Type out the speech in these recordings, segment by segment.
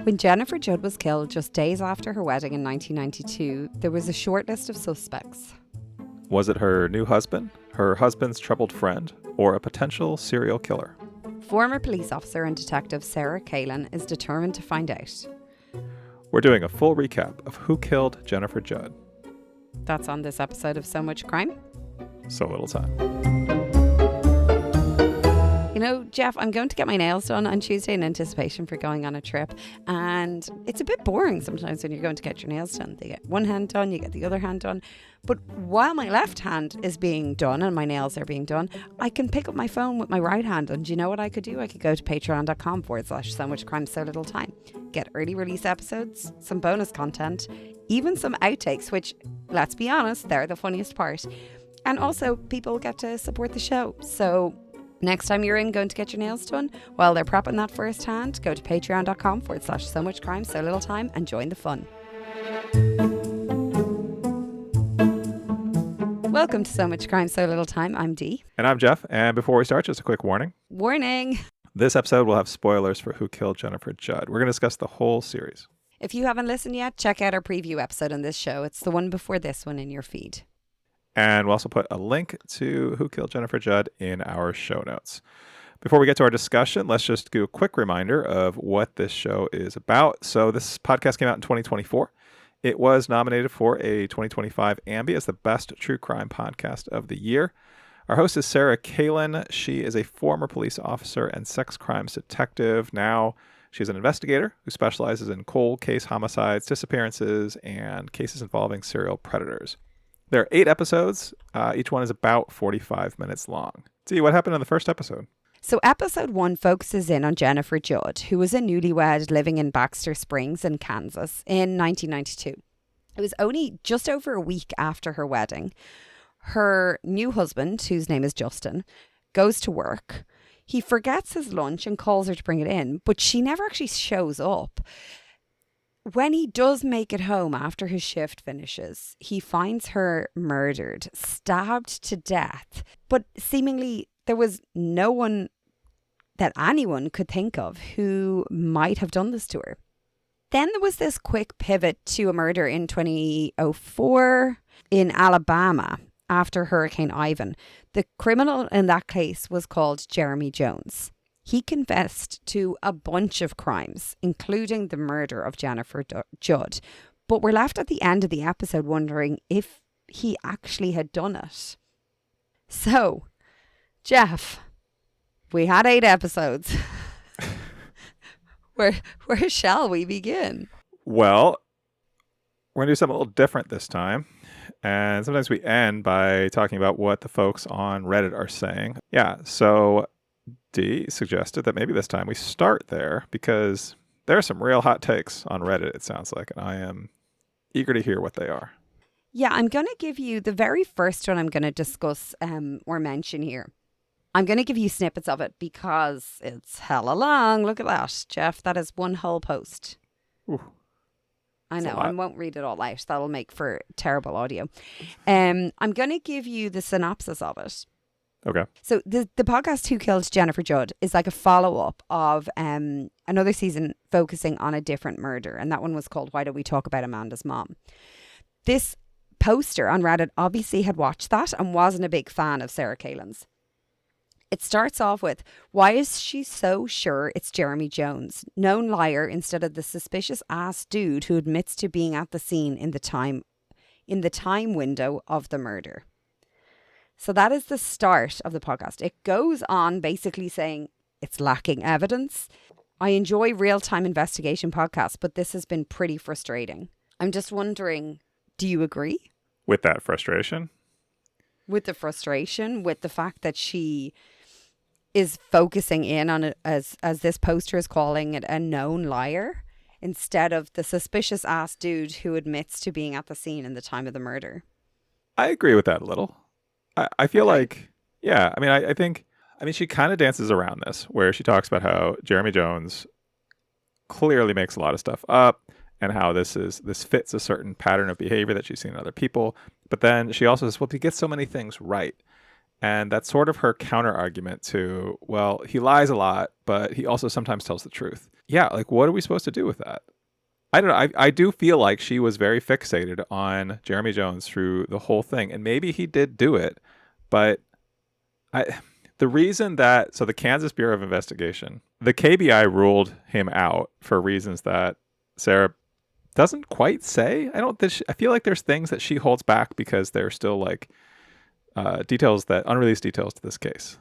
When Jennifer Judd was killed just days after her wedding in 1992, there was a short list of suspects. Was it her new husband, her husband's troubled friend, or a potential serial killer? Former police officer and detective Sarah Cailean is determined to find out. We're doing a full recap of Who Killed Jennifer Judd. That's on this episode of So Much Crime. So Little Time. You know, Jeff, I'm going to get my nails done on Tuesday in anticipation for going on a trip. And it's a bit boring sometimes when you're going to get your nails done. They get one hand done, you get the other hand done. But while my left hand is being done and my nails are being done, I can pick up my phone with my right hand. And do you know what I could do? I could go to patreon.com/so much crime, so little time. Get early release episodes, some bonus content, even some outtakes, which, let's be honest, they're the funniest part. And also, people get to support the show. So next time you're going to get your nails done, while they're prepping that firsthand, go to patreon.com/so much crime, so little time, and join the fun. Welcome to So Much Crime, So Little Time. I'm Dee. And I'm Jeff. And before we start, just a quick warning. Warning! This episode will have spoilers for Who Killed Jennifer Judd. We're going to discuss the whole series. If you haven't listened yet, check out our preview episode on this show. It's the one before this one in your feed. And we'll also put a link to Who Killed Jennifer Judd in our show notes. Before we get to our discussion, let's just do a quick reminder of what this show is about. So this podcast came out in 2024. It was nominated for a 2025 Ambie as the best true crime podcast of the year. Our host is Sarah Cailean. She is a former police officer and sex crimes detective. Now she's an investigator who specializes in cold case homicides, disappearances, and cases involving serial predators. There are 8 episodes. Each one is about 45 minutes long. See, what happened in the first episode? So episode 1 focuses in on Jennifer Judd, who was a newlywed living in Baxter Springs in Kansas in 1992. It was only just over a week after her wedding. Her new husband, whose name is Justin, goes to work. He forgets his lunch and calls her to bring it in, but she never actually shows up. When he does make it home after his shift finishes, he finds her murdered, stabbed to death. But seemingly there was no one that anyone could think of who might have done this to her. Then there was this quick pivot to a murder in 2004 in Alabama after Hurricane Ivan. The criminal in that case was called Jeremy Jones. He confessed to a bunch of crimes, including the murder of Jennifer Judd. But we're left at the end of the episode wondering if he actually had done it. So, Jeff, we had 8 episodes. Where shall we begin? Well, we're going to do something a little different this time. And sometimes we end by talking about what the folks on Reddit are saying. Yeah, so Dee suggested that maybe this time we start there because there are some real hot takes on Reddit, it sounds like, and I am eager to hear what they are. Yeah, I'm going to give you the very first one I'm going to discuss or mention here. I'm going to give you snippets of it because it's hella long. Look at that, Jeff. That is one whole post. Ooh, I know. I won't read it all out. That'll make for terrible audio. I'm going to give you the synopsis of it. Okay. So the podcast Who Killed Jennifer Judd is like a follow-up of another season focusing on a different murder. And that one was called Why Don't We Talk About Amanda's Mom? This poster on Reddit obviously had watched that and wasn't a big fan of Sarah Cailean's. It starts off with, why is she so sure it's Jeremy Jones, known liar, instead of the suspicious ass dude who admits to being at the scene in the time window of the murder? So that is the start of the podcast. It goes on basically saying it's lacking evidence. I enjoy real-time investigation podcasts, but this has been pretty frustrating. I'm just wondering, do you agree? With that frustration? With the frustration, with the fact that she is focusing in on it as this poster is calling it a known liar instead of the suspicious ass dude who admits to being at the scene in the time of the murder. I agree with that a little. I feel like, yeah, I think she kind of dances around this where she talks about how Jeremy Jones clearly makes a lot of stuff up and how this fits a certain pattern of behavior that she's seen in other people. But then she also says, well, he gets so many things right. And that's sort of her counter argument to, well, he lies a lot, but he also sometimes tells the truth. Yeah, like what are we supposed to do with that? I don't know. I do feel like she was very fixated on Jeremy Jones through the whole thing. And maybe he did do it, but the reason that, so the Kansas Bureau of Investigation, the KBI ruled him out for reasons that Sarah doesn't quite say. I feel like there's things that she holds back because they're still like unreleased details to this case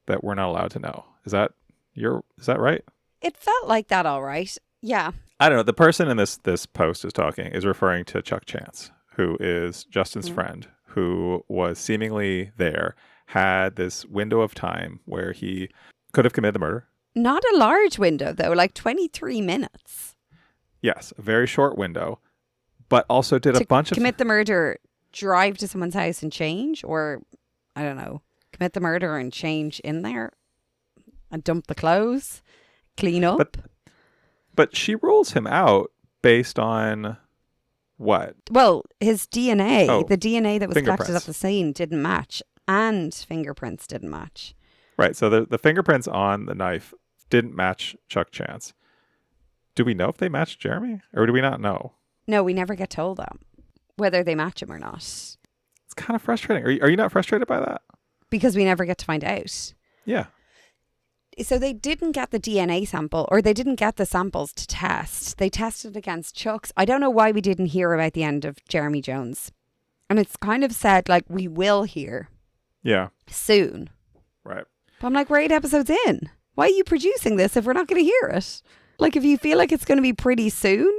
that we're not allowed to know. Is that right? It felt like that, all right. Yeah. I don't know. The person in this post is referring to Chuck Chance, who is Justin's friend, who was seemingly there, had this window of time where he could have committed the murder. Not a large window, though, like 23 minutes. Yes, a very short window, but also did a bunch of... commit the murder, drive to someone's house and change, or, I don't know, commit the murder and change in there and dump the clothes, clean up. But she rules him out based on what? Well, his DNA, the DNA that was collected at the scene didn't match, and fingerprints didn't match. Right, so the fingerprints on the knife didn't match Chuck Chance. Do we know if they matched Jeremy, or do we not know? No, we never get told that, whether they match him or not. It's kind of frustrating. Are you not frustrated by that? Because we never get to find out. Yeah. So they didn't get the DNA sample, or they didn't get the samples to test. They tested against Chuck's. I don't know why we didn't hear about the end of Jeremy Jones. And it's kind of said, like, we will hear. Yeah. Soon. Right. But I'm like, we're 8 episodes in. Why are you producing this if we're not going to hear it? Like, if you feel like it's going to be pretty soon.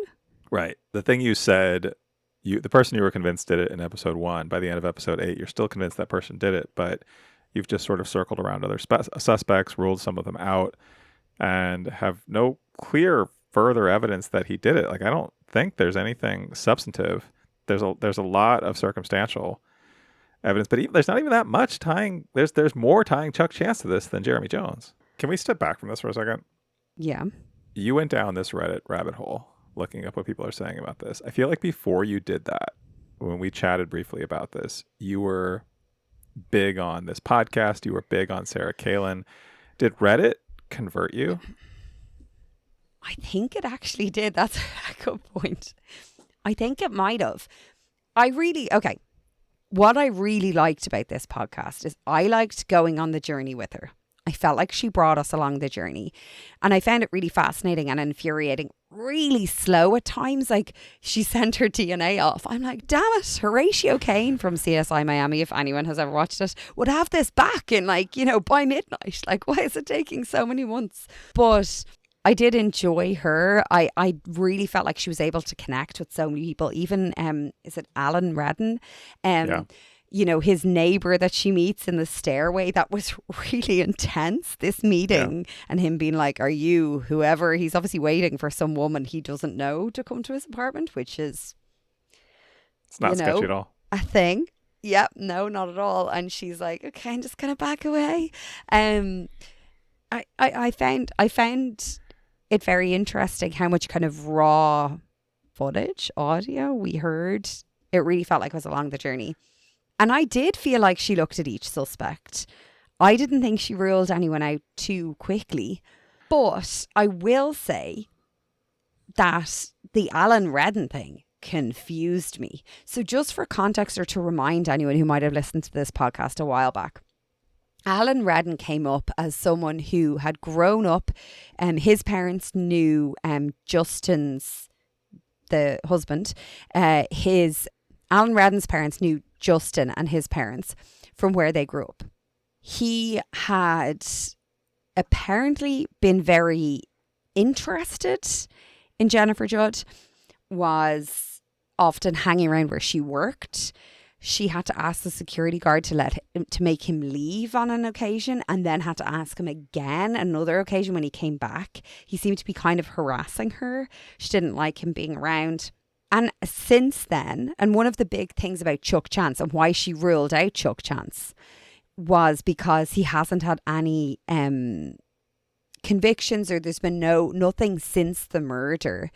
Right. The thing you said, the person you were convinced did it in episode 1, by the end of episode 8, you're still convinced that person did it, but you've just sort of circled around other suspects, ruled some of them out, and have no clear further evidence that he did it. Like, I don't think there's anything substantive. There's a lot of circumstantial evidence, but there's not even that much tying. There's more tying Chuck Chance to this than Jeremy Jones. Can we step back from this for a second? Yeah. You went down this Reddit rabbit hole looking up what people are saying about this. I feel like before you did that, when we chatted briefly about this, you were big on this podcast. You were big on Sarah Cailean. Did Reddit convert you? I think it actually did. That's a good point. I think it might have. Okay. What I really liked about this podcast is I liked going on the journey with her. I felt like she brought us along the journey. And I found it really fascinating and infuriating, really slow at times. Like, she sent her DNA off. I'm like, damn it, Horatio Caine from CSI Miami, if anyone has ever watched it, would have this back in, like, by midnight. Like, why is it taking so many months? But I did enjoy her. I really felt like she was able to connect with so many people. Even, is it Alan Redden? Yeah. His neighbor that she meets in the stairway, that was really intense, this meeting. Yeah. And him being like, are you whoever? He's obviously waiting for some woman he doesn't know to come to his apartment, which is... It's not sketchy at all. A thing. Yep, no, not at all. And she's like, okay, I'm just going to back away. I found it very interesting how much kind of raw footage, audio we heard. It really felt like it was along the journey. And I did feel like she looked at each suspect. I didn't think she ruled anyone out too quickly. But I will say that the Alan Redden thing confused me. So just for context, or to remind anyone who might have listened to this podcast a while back, Alan Redden came up as someone who had grown up. His parents knew Justin's, the husband. Alan Redden's parents knew Justin and his parents from where they grew up. He had apparently been very interested in Jennifer Judd, was often hanging around where she worked. She had to ask the security guard to make him leave on an occasion, and then had to ask him again another occasion when he came back. He seemed to be kind of harassing her. She didn't like him being around. And since then, and one of the big things about Chuck Chance and why she ruled out Chuck Chance was because he hasn't had any convictions, or there's been nothing since the murder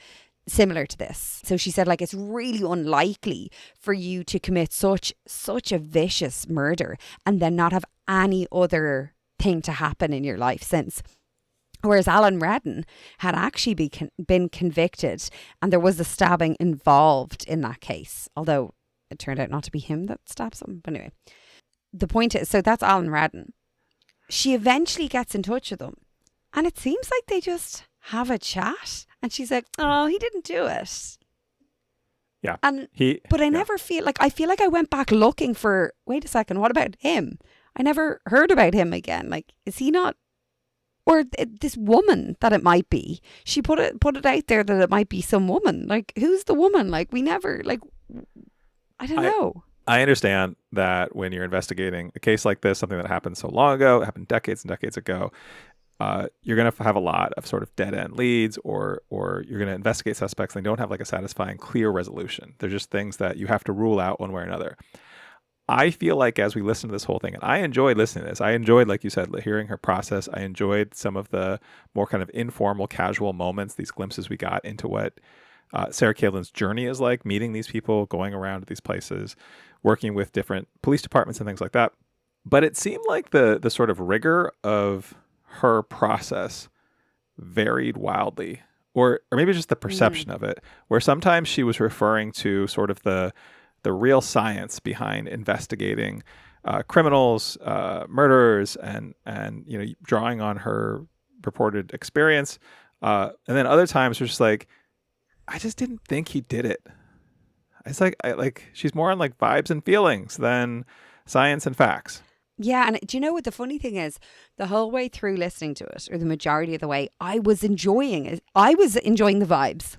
similar to this. So she said, like, it's really unlikely for you to commit such a vicious murder and then not have any other thing to happen in your life since. Whereas Alan Redden had actually been convicted and there was a stabbing involved in that case, although it turned out not to be him that stabs him. But anyway, the point is, so that's Alan Redden. She eventually gets in touch with him and it seems like they just have a chat and she's like, oh, he didn't do it. Yeah. But I never feel like I went back looking for, wait a second, what about him? I never heard about him again. Like, is he not? Or this woman that it might be. She put it out there that it might be some woman. Like, who's the woman? Like, we never, like, I don't know. I understand that when you're investigating a case like this, something that happened so long ago, it happened decades and decades ago, you're going to have a lot of sort of dead end leads, or you're going to investigate suspects and they don't have like a satisfying, clear resolution. They're just things that you have to rule out one way or another. I feel like as we listen to this whole thing, and I enjoyed listening to this, I enjoyed, like you said, hearing her process. I enjoyed some of the more kind of informal, casual moments, these glimpses we got into what Sarah Cailean's journey is like, meeting these people, going around to these places, working with different police departments and things like that. But it seemed like the sort of rigor of her process varied wildly, or maybe just the perception of it, where sometimes she was referring to sort of the real science behind investigating criminals, murderers, and drawing on her reported experience. And then other times, we're just like, I just didn't think he did it. It's like she's more on like vibes and feelings than science and facts. Yeah, and do you know what the funny thing is? The whole way through listening to it, or the majority of the way, I was enjoying it. I was enjoying the vibes.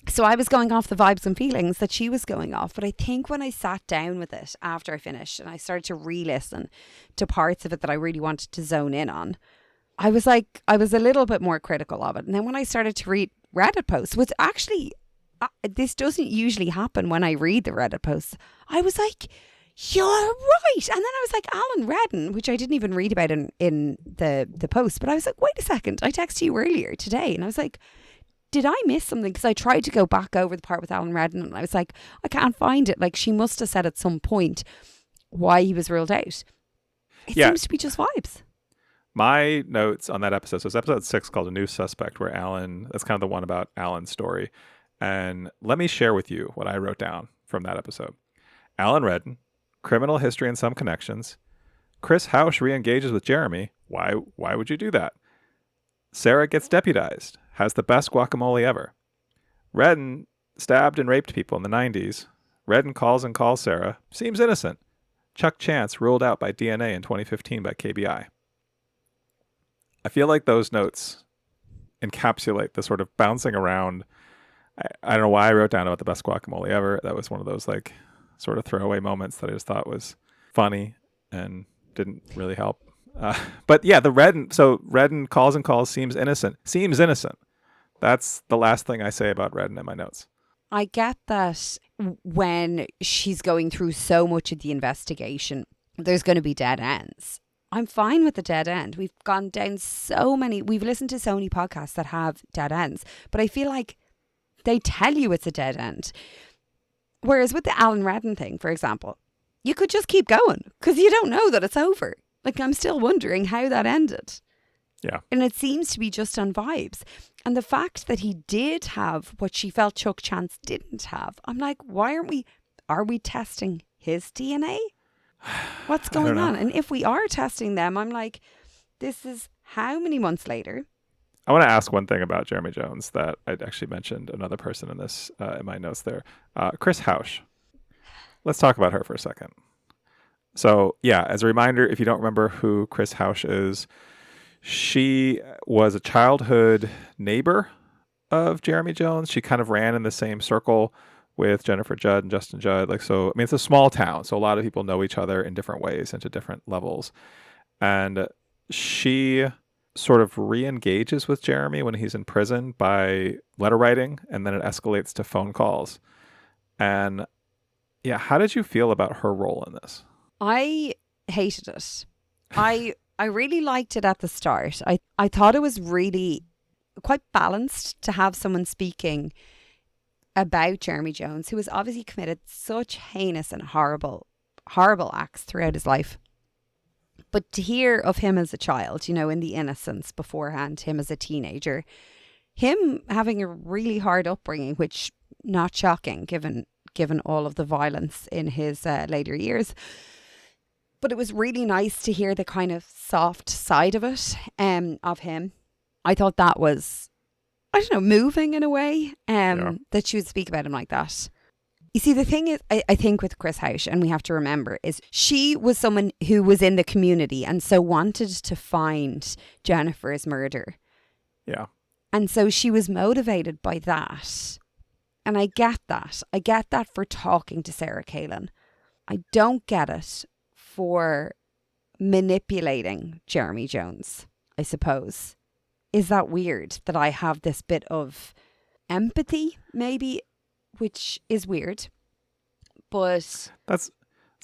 So I was going off the vibes and feelings that she was going off. But I think when I sat down with it after I finished and I started to re-listen to parts of it that I really wanted to zone in on, I was a little bit more critical of it. And then when I started to read Reddit posts, which actually, this doesn't usually happen when I read the Reddit posts, I was like, you're right. And then I was like, Alan Redden, which I didn't even read about in the post, but I was like, wait a second, I texted you earlier today and I was like, did I miss something? Because I tried to go back over the part with Alan Redden and I was like, I can't find it. Like, she must have said at some point why he was ruled out. It seems to be just vibes. My notes on that episode, so it's episode 6 called A New Suspect, where Alan, that's kind of the one about Alan's story. And let me share with you what I wrote down from that episode. Alan Redden, criminal history and some connections. Chris Hausch re-engages with Jeremy. Why would you do that? Sarah gets deputized. Has the best guacamole ever. Redden stabbed and raped people in the 90s. Redden calls Sarah. Seems innocent. Chuck Chance ruled out by DNA in 2015 by KBI. I feel like those notes encapsulate the sort of bouncing around. I don't know why I wrote down about the best guacamole ever. That was one of those like sort of throwaway moments that I just thought was funny and didn't really help. But yeah, the Redden calls seems innocent. Seems innocent. That's the last thing I say about Redden in my notes. I get that when she's going through so much of the investigation, there's going to be dead ends. I'm fine with the dead end. We've gone down we've listened to so many podcasts that have dead ends, but I feel like they tell you it's a dead end. Whereas with the Alan Redden thing, for example, you could just keep going because you don't know that it's over. Like, I'm still wondering how that ended. Yeah. And it seems to be just on vibes. And the fact that he did have what she felt Chuck Chance didn't have, I'm like, are we testing his DNA? What's going on? And if we are testing them, I'm like, this is how many months later? I want to ask one thing about Jeremy Jones that I'd actually mentioned another person in this, in my notes there. Chris Hausch. Let's talk about her for a second. So yeah, as a reminder, if you don't remember who Chris Hausch is, she was a childhood neighbor of Jeremy Jones. She kind of ran in the same circle with Jennifer Judd and Justin Judd. It's a small town, so a lot of people know each other in different ways and to different levels. And she sort of re-engages with Jeremy when he's in prison by letter writing, and then it escalates to phone calls. And yeah, how did you feel about her role in this? I hated it. I really liked it at the start. I thought it was really quite balanced to have someone speaking about Jeremy Jones, who has obviously committed such heinous and horrible acts throughout his life. But to hear of him as a child, you know, in the innocence beforehand, him as a teenager, him having a really hard upbringing, which not shocking given all of the violence in his later years. But it was really nice to hear the kind of soft side of it, of him. I thought that was, I don't know, moving in a way, that she would speak about him like that. You see, the thing is, I think with Chris Hausch, and we have to remember, is she was someone who was in the community and so wanted to find Jennifer's murder. Yeah. And so she was motivated by that. And I get that. I get that for talking to Sarah Cailean. I don't get it for manipulating Jeremy Jones, I suppose. Is that weird that I have this bit of empathy, maybe, which is weird, but that's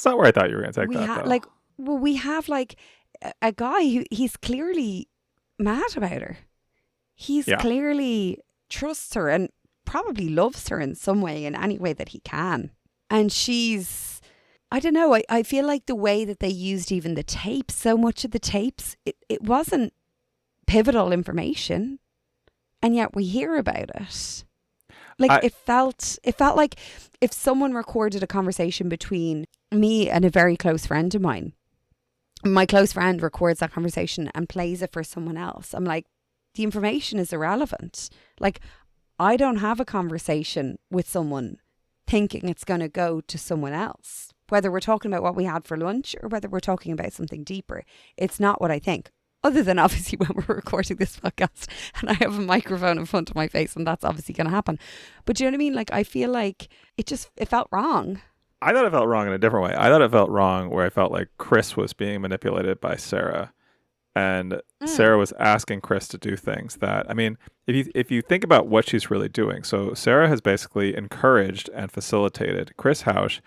not where I thought you were going to take that. We have a guy who he's clearly mad about her. He's clearly trusts her and probably loves her in some way, in any way that he can. And she's, I don't know. I feel like the way that they used even the tapes, so much of the tapes, it wasn't pivotal information, and yet we hear about it. Like it felt like if someone recorded a conversation between me and a very close friend of mine, my close friend records that conversation and plays it for someone else. I'm like, the information is irrelevant. Like, I don't have a conversation with someone thinking it's going to go to someone else, whether we're talking about what we had for lunch or whether we're talking about something deeper. It's not what I think. Other than obviously when we're recording this podcast and I have a microphone in front of my face, and that's obviously going to happen. But do you know what I mean? Like, I feel like it felt wrong. I thought it felt wrong in a different way. I thought it felt wrong where I felt like Chris was being manipulated by Sarah, and Sarah was asking Chris to do things that, I mean, if you think about what she's really doing. So Sarah has basically encouraged and facilitated Chris Hausch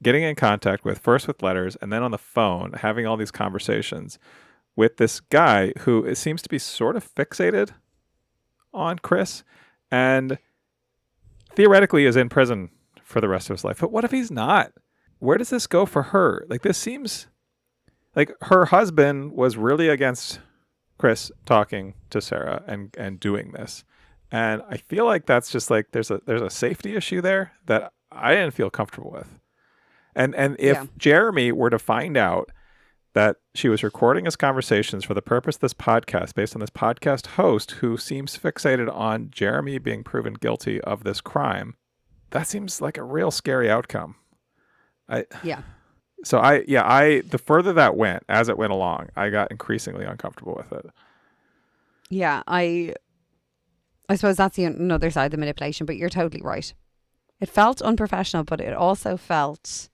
getting in contact with, first with letters and then on the phone, having all these conversations with this guy who seems to be sort of fixated on Chris and theoretically is in prison for the rest of his life. But what if he's not? Where does this go for her? Like, this seems like her husband was really against Chris talking to Sarah and doing this. And I feel like that's just like there's a safety issue there that I didn't feel comfortable with. And if Jeremy were to find out that she was recording his conversations for the purpose of this podcast, based on this podcast host who seems fixated on Jeremy being proven guilty of this crime, that seems like a real scary outcome. So the further that went, as it went along, I got increasingly uncomfortable with it. Yeah, I suppose that's another side of the manipulation, but you're totally right. It felt unprofessional, but it also felt,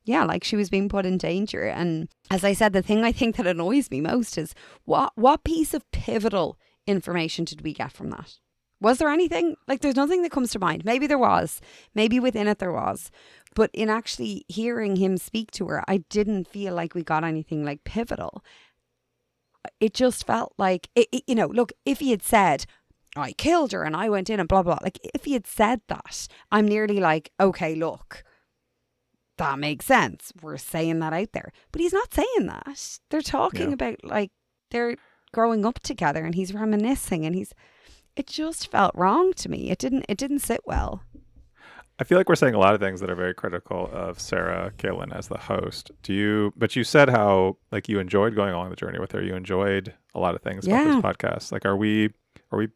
like she was being put in danger. And as I said, the thing I think that annoys me most is what piece of pivotal information did we get from that? Was there anything? Like, there's nothing that comes to mind. Maybe there was. Maybe within it there was. But in actually hearing him speak to her, I didn't feel like we got anything like pivotal. It just felt like, look, if he had said, I killed her and I went in and blah, blah, like if he had said that, I'm nearly like, okay, look, that makes sense. We're saying that out there. But he's not saying that. They're talking about, like, they're growing up together and he's reminiscing and it just felt wrong to me. It didn't sit well. I feel like we're saying a lot of things that are very critical of Sarah Cailean as the host. But you said how, like, you enjoyed going along the journey with her. You enjoyed a lot of things about this podcast. Like, are we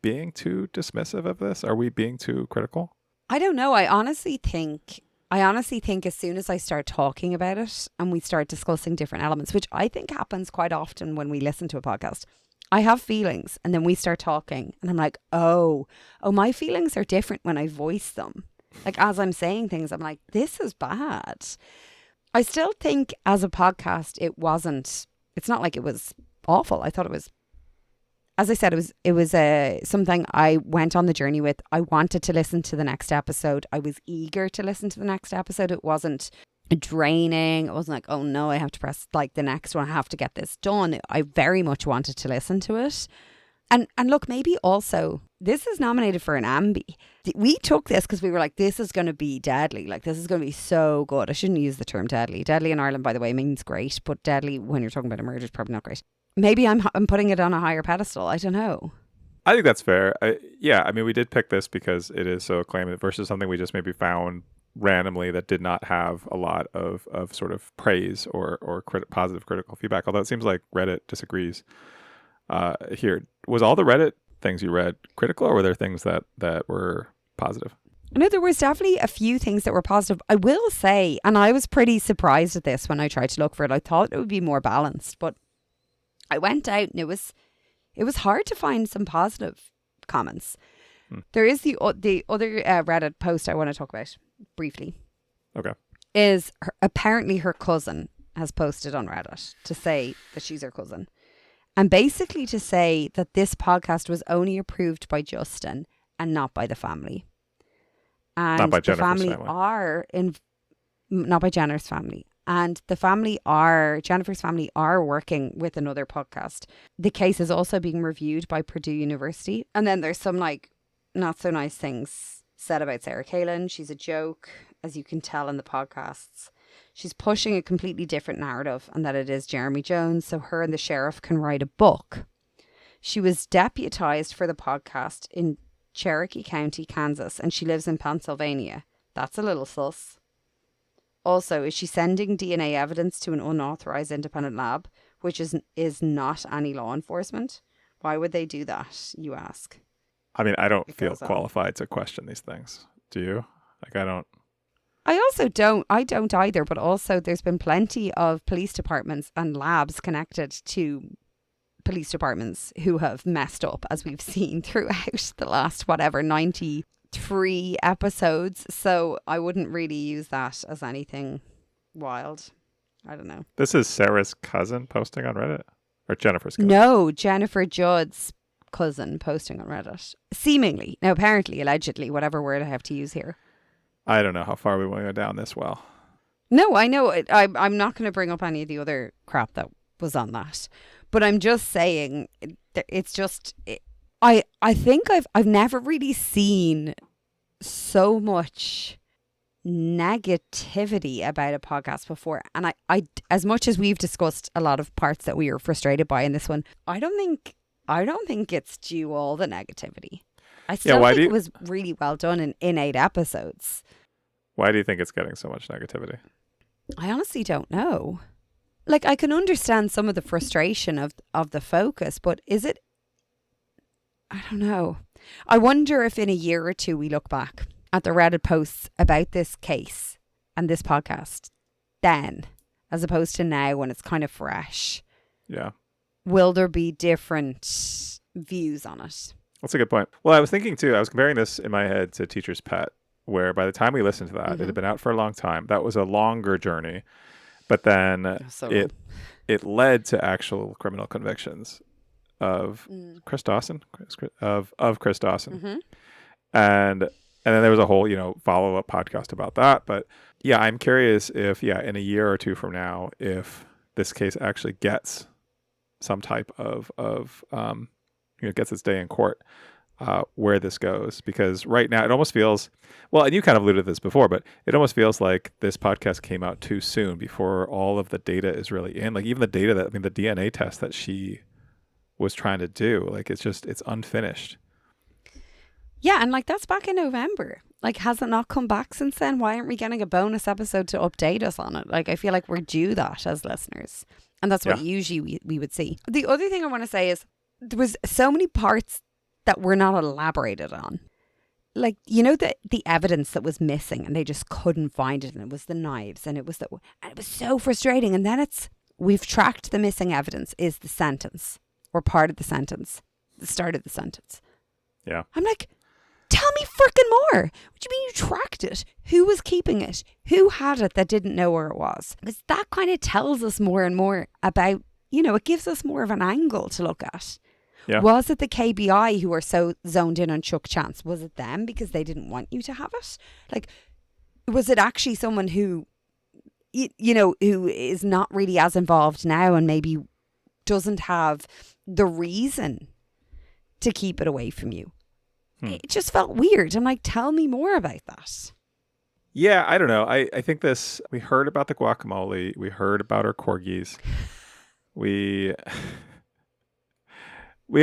being too dismissive of this? Are we being too critical? I don't know. I honestly think as soon as I start talking about it and we start discussing different elements, which I think happens quite often when we listen to a podcast, I have feelings and then we start talking and I'm like, oh, my feelings are different when I voice them. Like, as I'm saying things, I'm like, this is bad. I still think as a podcast, it's not like it was awful. I thought it was, as I said, it was something I went on the journey with. I wanted to listen to the next episode. I was eager to listen to the next episode. It wasn't draining. It wasn't like, oh no, I have to press like the next one. I have to get this done. I very much wanted to listen to it. And look, maybe also this is nominated for an Ambi. We took this because we were like, this is going to be deadly. Like, this is going to be so good. I shouldn't use the term deadly. Deadly in Ireland, by the way, means great, but deadly when you're talking about a murder is probably not great. Maybe I'm putting it on a higher pedestal. I don't know. I think that's fair. I mean, we did pick this because it is so acclaimed versus something we just maybe found randomly that did not have a lot of sort of praise or positive critical feedback. Although it seems like Reddit disagrees here. Was all the Reddit things you read critical, or were there things that were positive? No, there was definitely a few things that were positive. I will say, and I was pretty surprised at this when I tried to look for it. I thought it would be more balanced, but I went out and it was hard to find some positive comments. There is the other Reddit post I want to talk about briefly. Okay. Is apparently her cousin has posted on Reddit to say that she's her cousin. And basically to say that this podcast was only approved by Justin and not by the family. And not by the Jennifer's family. Not by Jennifer's family. And the family Jennifer's family are working with another podcast. The case is also being reviewed by Purdue University. And then there's some like not so nice things said about Sarah Cailean. She's a joke, as you can tell in the podcasts. She's pushing a completely different narrative, and that it is Jeremy Jones, so her and the sheriff can write a book. She was deputized for the podcast in Cherokee County, Kansas, and she lives in Pennsylvania. That's a little sus. Also, is she sending DNA evidence to an unauthorized independent lab, which is not any law enforcement? Why would they do that, you ask? I mean, I don't feel qualified to question these things. Do you? Like, I don't. I don't either, but also there's been plenty of police departments and labs connected to police departments who have messed up, as we've seen throughout the last, 93 episodes. So I wouldn't really use that as anything wild. I don't know. This is Sarah's cousin posting on Reddit? Or Jennifer's cousin? No, Jennifer Judd's cousin posting on Reddit. Seemingly. Now, apparently, allegedly, whatever word I have to use here. I don't know how far we want to go down this well. No, I know. I'm not going to bring up any of the other crap that was on that. But I'm just saying, it's just... I think I've never really seen so much negativity about a podcast before. And I as much as we've discussed a lot of parts that we were frustrated by in this one, I don't think it's due all the negativity. I still think it was really well done in 8 episodes. Why do you think it's getting so much negativity? I honestly don't know. Like, I can understand some of the frustration of the focus, but is it... I don't know. I wonder if in a year or two we look back at the Reddit posts about this case and this podcast then, as opposed to now when it's kind of fresh. Yeah. Will there be different views on it? That's a good point. Well, I was thinking too, I was comparing this in my head to Teacher's Pet, where by the time we listened to that, it had been out for a long time. That was a longer journey. But then it led to actual criminal convictions of Chris Dawson, of Chris Dawson. Mm-hmm. And then there was a whole, follow-up podcast about that. But yeah, I'm curious if, in a year or two from now, if this case actually gets some type of gets its day in court, where this goes. Because right now it almost feels, well, and you kind of alluded to this before, but it almost feels like this podcast came out too soon before all of the data is really in. Like even the data the DNA test that she was trying to do, like it's unfinished. Yeah, and like that's back in November. Like, has it not come back since then? Why aren't we getting a bonus episode to update us on it? Like, I feel like we're due that as listeners. And that's what usually we would see. The other thing I want to say is there was so many parts that were not elaborated on. Like, the evidence that was missing and they just couldn't find it, and it was the knives and it was so frustrating. And then we've tracked the missing evidence is the sentence or part of the sentence, the start of the sentence. Yeah. I'm like, tell me freaking more. What do you mean you tracked it? Who was keeping it? Who had it that didn't know where it was? Because that kind of tells us more and more about, it gives us more of an angle to look at. Yeah. Was it the KBI who are so zoned in on Chuck Chance? Was it them because they didn't want you to have it? Like, was it actually someone who, who is not really as involved now and maybe doesn't have the reason to keep it away from you. It just felt weird. I'm like, tell me more about that. Yeah, I don't know. I think we heard about the guacamole. We heard about her corgis. We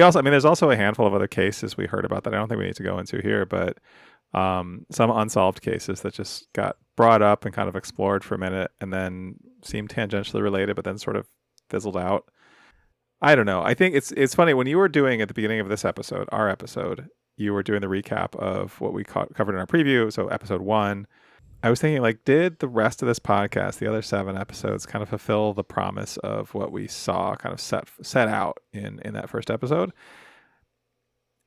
also, I mean, there's also a handful of other cases we heard about that I don't think we need to go into here, but some unsolved cases that just got brought up and kind of explored for a minute and then seemed tangentially related, but then sort of fizzled out. I don't know. I think it's funny when you were doing at the beginning of this episode, our episode, you were doing the recap of what we covered in our preview. So episode 1, I was thinking, like, did the rest of this podcast, the other 7 episodes, kind of fulfill the promise of what we saw kind of set out in that first episode?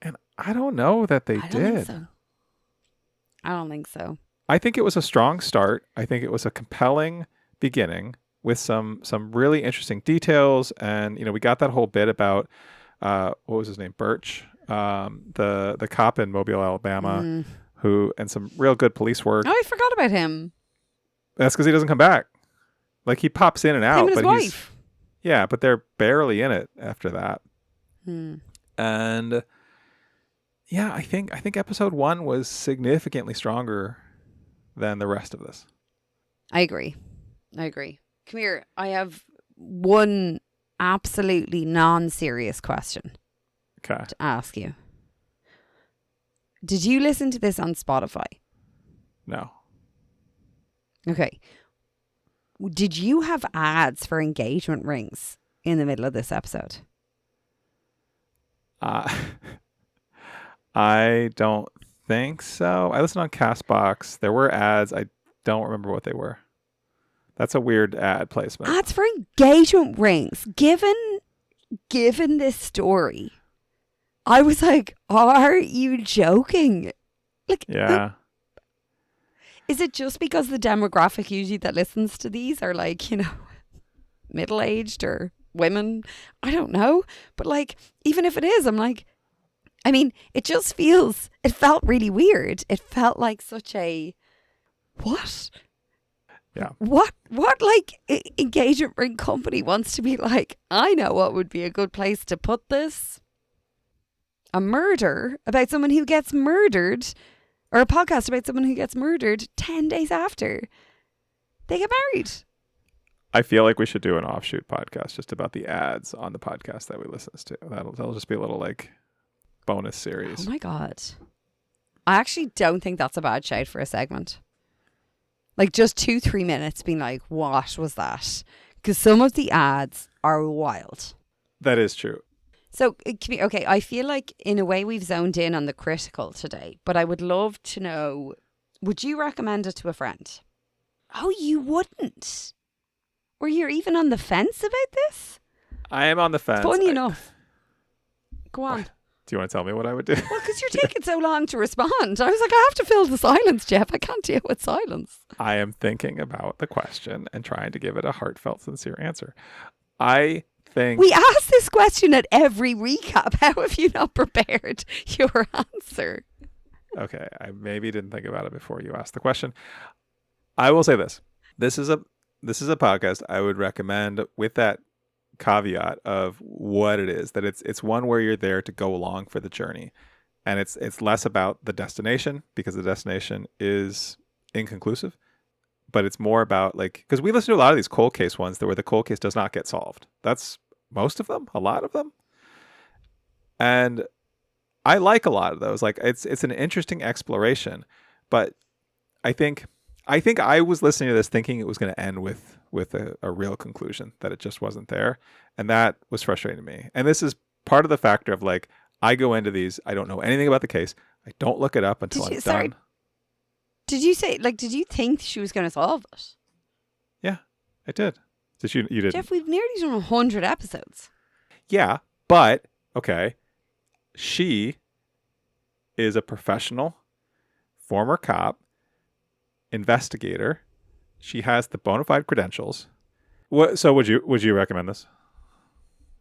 And I don't know that they did. I don't think so. I think it was a strong start. I think it was a compelling beginning with some really interesting details. And, we got that whole bit about, what was his name? Birch, the cop in Mobile, Alabama, and some real good police work. Oh, I forgot about him. That's because he doesn't come back. Like, he pops in and out. Him and his wife. Yeah, but they're barely in it after that. And yeah, I think episode 1 was significantly stronger than the rest of this. I agree. Come here. I have one absolutely non-serious question to ask you. Did you listen to this on Spotify? No. Okay. Did you have ads for engagement rings in the middle of this episode? I don't think so. I listened on Castbox. There were ads. I don't remember what they were. That's a weird ad placement. Ads for engagement rings. Given this story, I was like, are you joking? Like, yeah. Is it just because the demographic usually that listens to these are like, middle-aged or women? I don't know. But like, even if it is, I'm like, I mean, it felt really weird. It felt like such a, what? Yeah. What like engagement ring company wants to be like, I know what would be a good place to put this? A murder about someone who gets murdered, or a podcast about someone who gets murdered 10 days after they get married. I feel like we should do an offshoot podcast just about the ads on the podcast that we listen to. That'll just be a little like bonus series. Oh my God. I actually don't think that's a bad shout for a segment. Like just 2-3 minutes being like, what was that? Because some of the ads are wild. That is true. So, okay, I feel like in a way we've zoned in on the critical today, but I would love to know, would you recommend it to a friend? Oh, you wouldn't? Or you're even on the fence about this? I am on the fence. Funny enough. Go on. What? Do you want to tell me what I would do? Well, because you're taking so long to respond. I was like, I have to fill the silence, Jeff. I can't deal with silence. I am thinking about the question and trying to give it a heartfelt, sincere answer. I think... We ask this question at every recap. How have you not prepared your answer? Okay, I maybe didn't think about it before you asked the question. I will say this. This is a podcast I would recommend with that caveat of what it is, that it's one where you're there to go along for the journey, and it's less about the destination, because the destination is inconclusive, but it's more about, like, because we listen to a lot of these cold case ones where the cold case does not get solved. That's most of them, a lot of them, and I like a lot of those. Like, it's an interesting exploration, but I think I was listening to this thinking it was going to end with a real conclusion, that it just wasn't there. And that was frustrating to me. And this is part of the factor of, like, I go into these, I don't know anything about the case. I don't look it up until I'm done. Did you say, like, did you think she was going to solve it? Yeah, I did. Did you didn't? Jeff, we've nearly done 100 episodes. Yeah, but, okay, she is a professional, former cop, investigator. She has the bona fide credentials. So would you recommend this?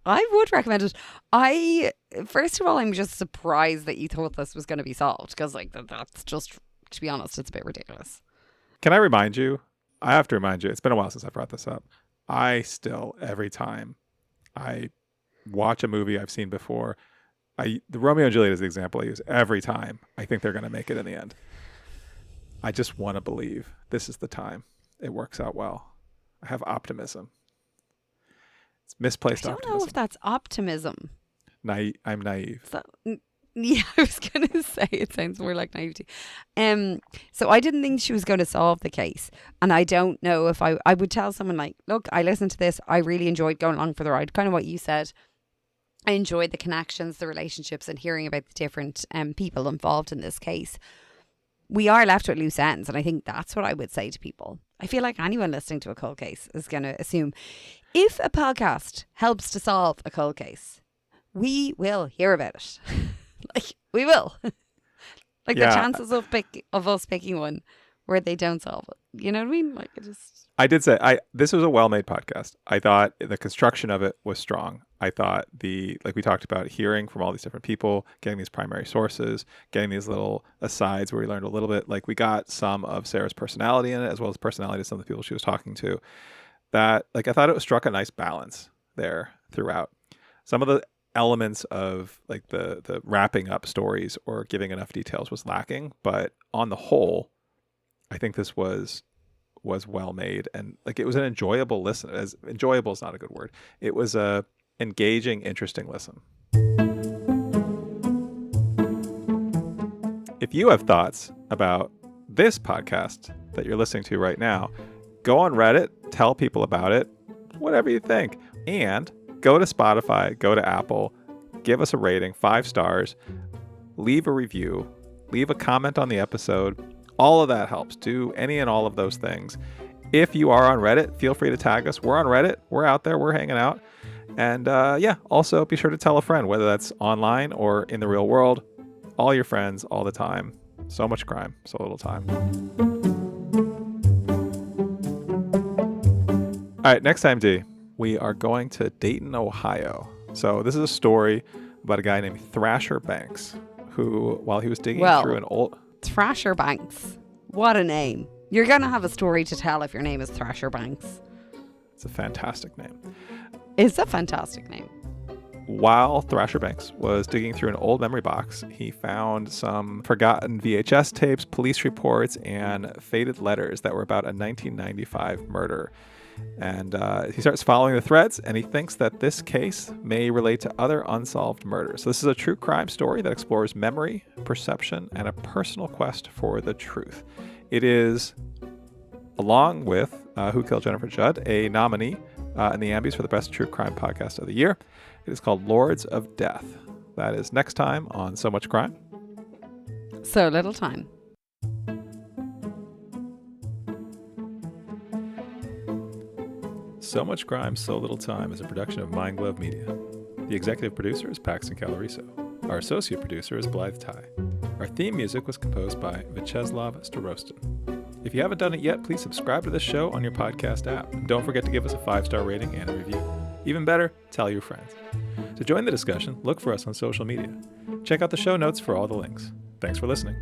I would recommend it. First of all, I'm just surprised that you thought this was going to be solved, because like that's just, to be honest, it's a bit ridiculous. Can I remind you? I have to remind you. It's been a while since I brought this up. I still, every time I watch a movie I've seen before, The Romeo and Juliet is the example I use every time. I think they're going to make it in the end. I just want to believe this is the time it works out well. I have optimism. It's misplaced optimism. I don't know if that's optimism. I'm naive. So, yeah, I was going to say it sounds more like naivety. So I didn't think she was going to solve the case. And I don't know if I would tell someone like, look, I listened to this. I really enjoyed going along for the ride. Kind of what you said. I enjoyed the connections, the relationships, and hearing about the different people involved in this case. We are left with loose ends, and I think that's what I would say to people. I feel like anyone listening to a cold case is going to assume if a podcast helps to solve a cold case, we will hear about it. Like, we will. Like, the chances of us picking one where they don't solve it. You know what I mean? Like, it just... I did say, this was a well-made podcast. I thought the construction of it was strong. I thought like we talked about, hearing from all these different people, getting these primary sources, getting these little asides where we learned a little bit. Like, we got some of Sarah's personality in it, as well as personality of some of the people she was talking to. That, like, I thought it struck a nice balance there throughout. Some of the elements of, like, the wrapping up stories or giving enough details was lacking. But on the whole, I think this was well made, and like, it was an enjoyable listen. As enjoyable is not a good word. It was a engaging, interesting listen. If you have thoughts about this podcast that you're listening to right now, go on Reddit, tell people about it, whatever you think, and go to Spotify, go to Apple, give us a rating, 5 stars, leave a review, leave a comment on the episode. All of that helps. Do any and all of those things. If you are on Reddit, feel free to tag us. We're on Reddit. We're out there. We're hanging out. And also be sure to tell a friend, whether that's online or in the real world. All your friends, all the time. So much crime, so little time. All right, next time, D, we are going to Dayton, Ohio. So this is a story about a guy named Thrasher Banks, who, while he was digging through an old... Thrasher Banks. What a name. You're going to have a story to tell if your name is Thrasher Banks. It's a fantastic name. It's a fantastic name. While Thrasher Banks was digging through an old memory box, he found some forgotten VHS tapes, police reports, and faded letters that were about a 1995 murder. And he starts following the threads, and he thinks that this case may relate to other unsolved murders. So this is a true crime story that explores memory, perception, and a personal quest for the truth. It is, along with Who Killed Jennifer Judd, a nominee in the Ambies for the Best True Crime Podcast of the Year. It is called Lords of Death. That is next time on So Much Crime. So Little Time. So Much Crime, So Little Time is a production of Mind Glove Media. The executive producer is Paxton Caloriso. Our associate producer is Blythe Ty. Our theme music was composed by Vyacheslav Starostin. If you haven't done it yet, please subscribe to this show on your podcast app. And don't forget to give us a 5-star rating and a review. Even better, tell your friends. To join the discussion, look for us on social media. Check out the show notes for all the links. Thanks for listening.